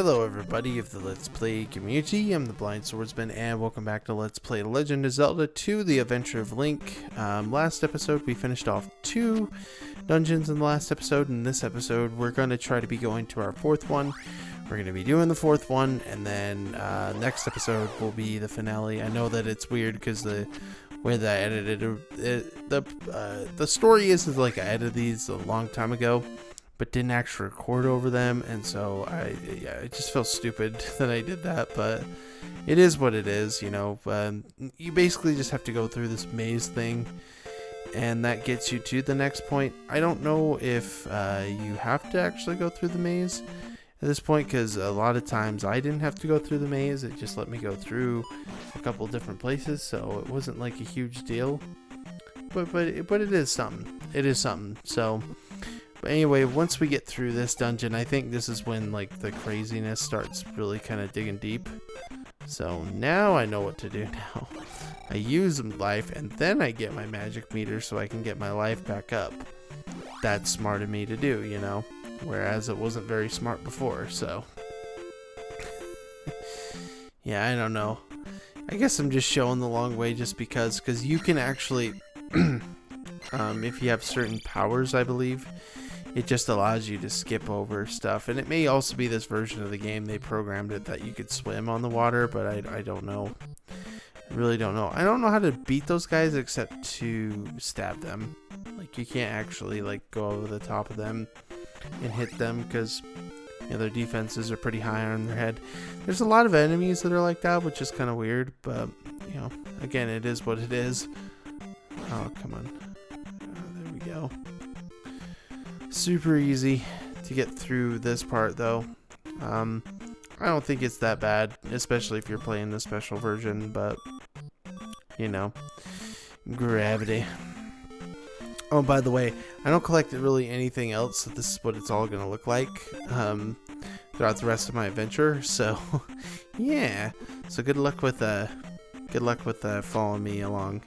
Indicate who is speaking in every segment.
Speaker 1: Hello everybody of the Let's Play community, I'm the Blind Swordsman and welcome back to Let's Play Legend of Zelda 2, The Adventure of Link. Last episode we finished off 2 dungeons in the last episode. In this episode we're going to try to be going to our 4th one. We're going to be doing the 4th one, and then next episode will be the finale. I know that it's weird because the way that I edited it, the story is like I edited these a long time ago, but didn't actually record over them, and so I just felt stupid that I did that, but it is what it is, you know. You basically just have to go through this maze thing, and that gets you to the next point. I don't know if you have to actually go through the maze at this point, because a lot of times I didn't have to go through the maze. It just let me go through a couple different places, so it wasn't like a huge deal, but it is something. It is something. So but anyway, once we get through this dungeon, I think this is when like the craziness starts really kind of digging deep. So now I know what to do now. I use life and then I get my magic meter so I can get my life back up. That's smart of me to do, you know, whereas it wasn't very smart before, so. Yeah, I don't know. I guess I'm just showing the long way just because you can actually, if you have certain powers, I believe, it just allows you to skip over stuff. And it may also be this version of the game, they programmed it that you could swim on the water, but I don't know. I really don't know. I don't know how to beat those guys except to stab them. Like, you can't actually like go over the top of them and hit them because, you know, their defenses are pretty high on their head. There's a lot of enemies that are like that, which is kind of weird, but, you know, again, it is what it is. Oh, come on. There we go. Super easy to get through this part, though. I don't think it's that bad, especially if you're playing the special version, but, you know, gravity. Oh, by the way, I don't collect really anything else, so this is what it's all going to look like throughout the rest of my adventure, so, yeah. So good luck with following me along.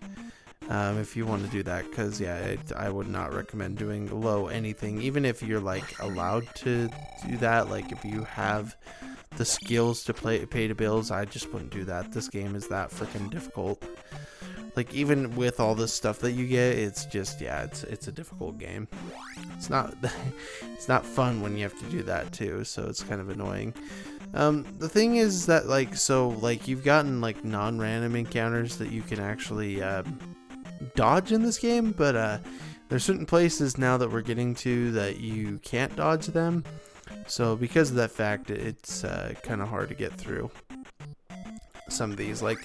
Speaker 1: If you want to do that, because yeah, I would not recommend doing low anything, even if you're like allowed to do that. Like if you have the skills to pay the bills, I just wouldn't do that. This game is that freaking difficult. Like even with all this stuff that you get, it's just, yeah, it's a difficult game. It's not it's not fun when you have to do that too, so it's kind of annoying. The thing is that like you've gotten like non-random encounters that you can actually dodge in this game, but there's certain places now that we're getting to that you can't dodge them, so because of that fact, it's kind of hard to get through some of these. Like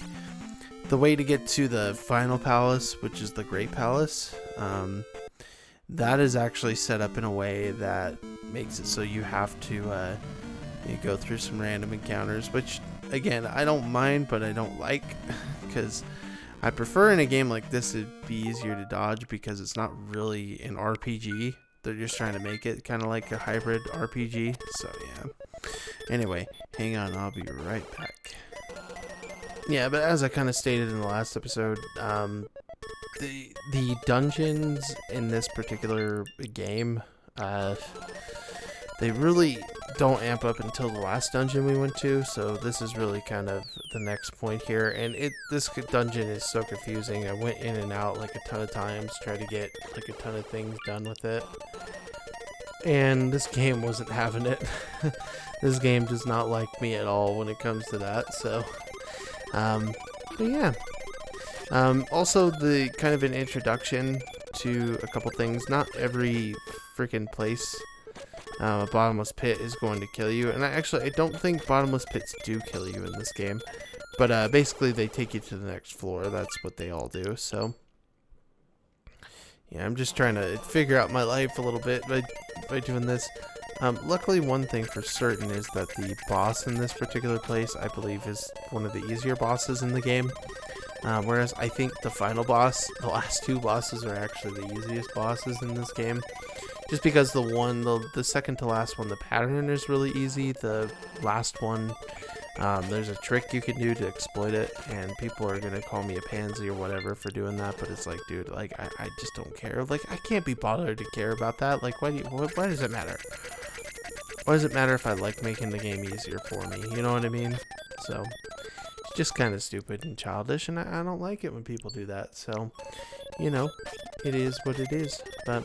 Speaker 1: the way to get to the final palace, which is the Great Palace, that is actually set up in a way that makes it so you have to you go through some random encounters, which again I don't mind, but I don't like, because I prefer in a game like this it'd be easier to dodge because it's not really an RPG. They're just trying to make it kind of like a hybrid RPG. So yeah. Anyway, hang on, I'll be right back. Yeah, but as I kind of stated in the last episode, the dungeons in this particular game, they really don't amp up until the last dungeon we went to, so this is really kind of the next point here. And this dungeon is so confusing. I went in and out like a ton of times, tried to get like a ton of things done with it, and this game wasn't having it. This game does not like me at all when it comes to that, so but yeah. Also, the kind of an introduction to a couple things. Not every freaking place a bottomless pit is going to kill you, and I don't think bottomless pits do kill you in this game, but basically they take you to the next floor. That's what they all do. So yeah, I'm just trying to figure out my life a little bit by doing this. Luckily, one thing for certain is that the boss in this particular place, I believe, is one of the easier bosses in the game, whereas I think the final boss, the last 2 bosses, are actually the easiest bosses in this game. Just because the second to last one, the pattern is really easy. The last one, there's a trick you can do to exploit it, and people are gonna call me a pansy or whatever for doing that. But it's like, dude, like I just don't care. Like I can't be bothered to care about that. Like why does it matter? why does it matter if I like making the game easier for me? You know what I mean? So, it's just kind of stupid and childish, and I don't like it when people do that. So, you know, it is what it is. But,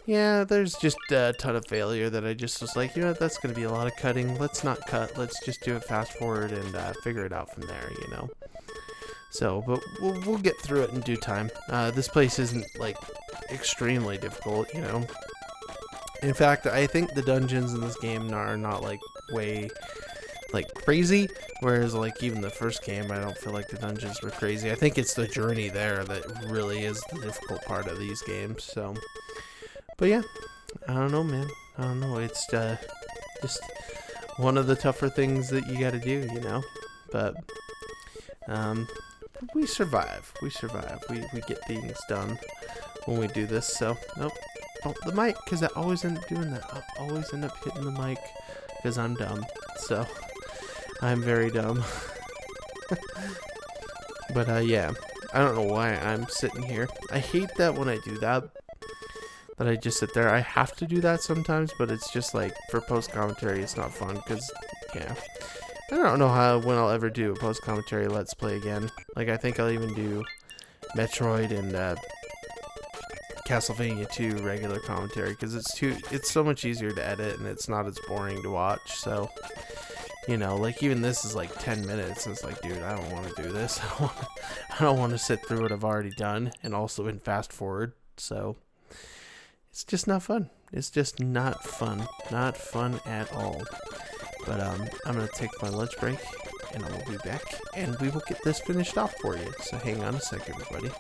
Speaker 1: yeah, there's just a ton of failure that I just was like, you know what, that's going to be a lot of cutting. Let's not cut. Let's just do it fast forward and figure it out from there, you know? So, but we'll get through it in due time. This place isn't, like, extremely difficult, you know? In fact, I think the dungeons in this game are not, like, way, like, crazy. Whereas, like, even the first game, I don't feel like the dungeons were crazy. I think it's the journey there that really is the difficult part of these games, so... But yeah, I don't know, man. I don't know. It's just one of the tougher things that you gotta do, you know? But, we survive. We survive. We get things done when we do this, so... Nope. Oh, the mic, because I always end up doing that. I always end up hitting the mic because I'm dumb. So, I'm very dumb. But, yeah. I don't know why I'm sitting here. I hate that when I do that. That I just sit there. I have to do that sometimes, but it's just like, for post-commentary, it's not fun, because, yeah. I don't know when I'll ever do a post-commentary Let's Play again. Like, I think I'll even do Metroid and, Castlevania 2 regular commentary, because it's so much easier to edit and it's not as boring to watch. So, you know, like even this is like 10 minutes. It's like, dude, I don't want to do this. I don't want to sit through what I've already done and also in fast forward. So it's just not fun. It's just not fun. Not fun at all. But I'm gonna take my lunch break and I will be back and we will get this finished off for you. So hang on a sec, everybody.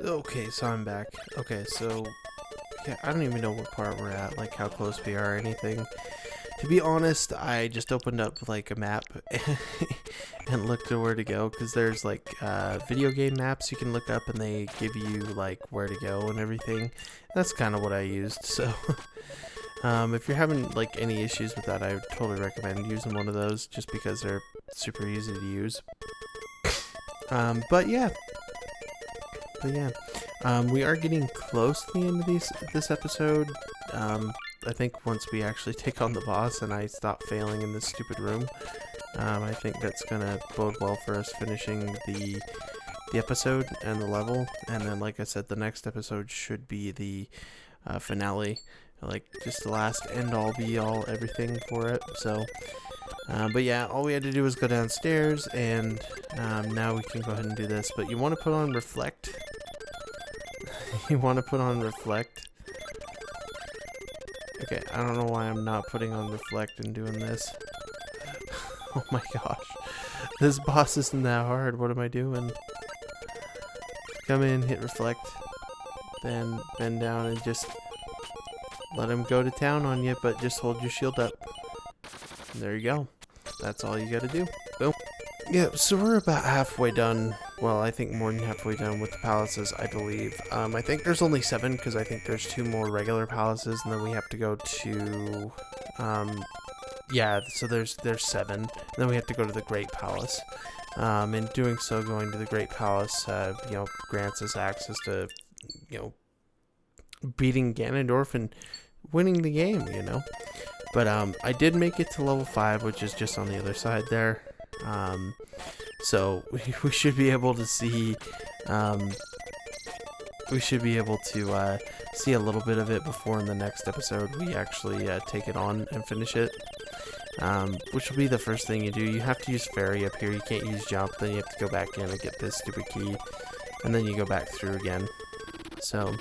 Speaker 1: Okay, so I'm back. Okay, so yeah, I don't even know what part we're at, like how close we are or anything. To be honest, I just opened up like a map and looked at where to go, because there's like video game maps you can look up and they give you like where to go and everything. That's kind of what I used. So if you're having like any issues with that, I would totally recommend using one of those just because they're super easy to use. But yeah, we are getting close to the end of this episode. I think once we actually take on the boss and I stop failing in this stupid room, I think that's gonna bode well for us finishing the episode and the level. And then, like I said, the next episode should be the finale, like just the last end-all be-all everything for it. So, but yeah, all we had to do was go downstairs, and now we can go ahead and do this. But you want to put on Reflect. You want to put on Reflect. Okay, I don't know why I'm not putting on Reflect and doing this. Oh my gosh. This boss isn't that hard. What am I doing? Come in, hit Reflect. Then bend down and just let him go to town on you, but just hold your shield up. And there you go. That's all you gotta do. Boom. Yeah, so we're about halfway done. Well, I think more than halfway done with the palaces, I believe. I think there's only 7, because I think there's 2 more regular palaces, and then we have to go to, yeah, so there's 7. And then we have to go to the Great Palace. In doing so, going to the Great Palace, you know, grants us access to, you know, beating Ganondorf and winning the game, you know. But, I did make it to level 5, which is just on the other side there. So we should be able to see, see a little bit of it before in the next episode we actually take it on and finish it. Which will be the first thing you do. You have to use fairy up here. You can't use jump. Then you have to go back in and get this stupid key, and then you go back through again. So,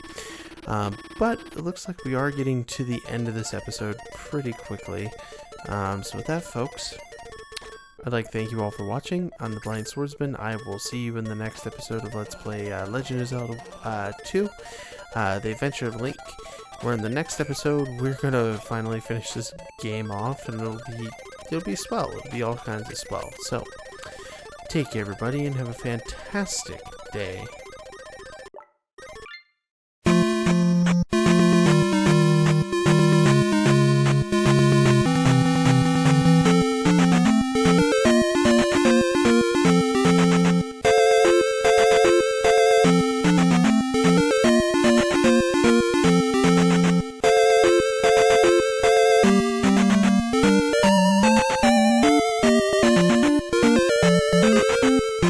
Speaker 1: but it looks like we are getting to the end of this episode pretty quickly. So with that, folks, I'd like to thank you all for watching. I'm the Blind Swordsman. I will see you in the next episode of Let's Play Legend of Zelda 2, The Adventure of Link, where in the next episode we're gonna finally finish this game off, and it'll be swell. It'll be all kinds of swell. So, take care, everybody, and have a fantastic day.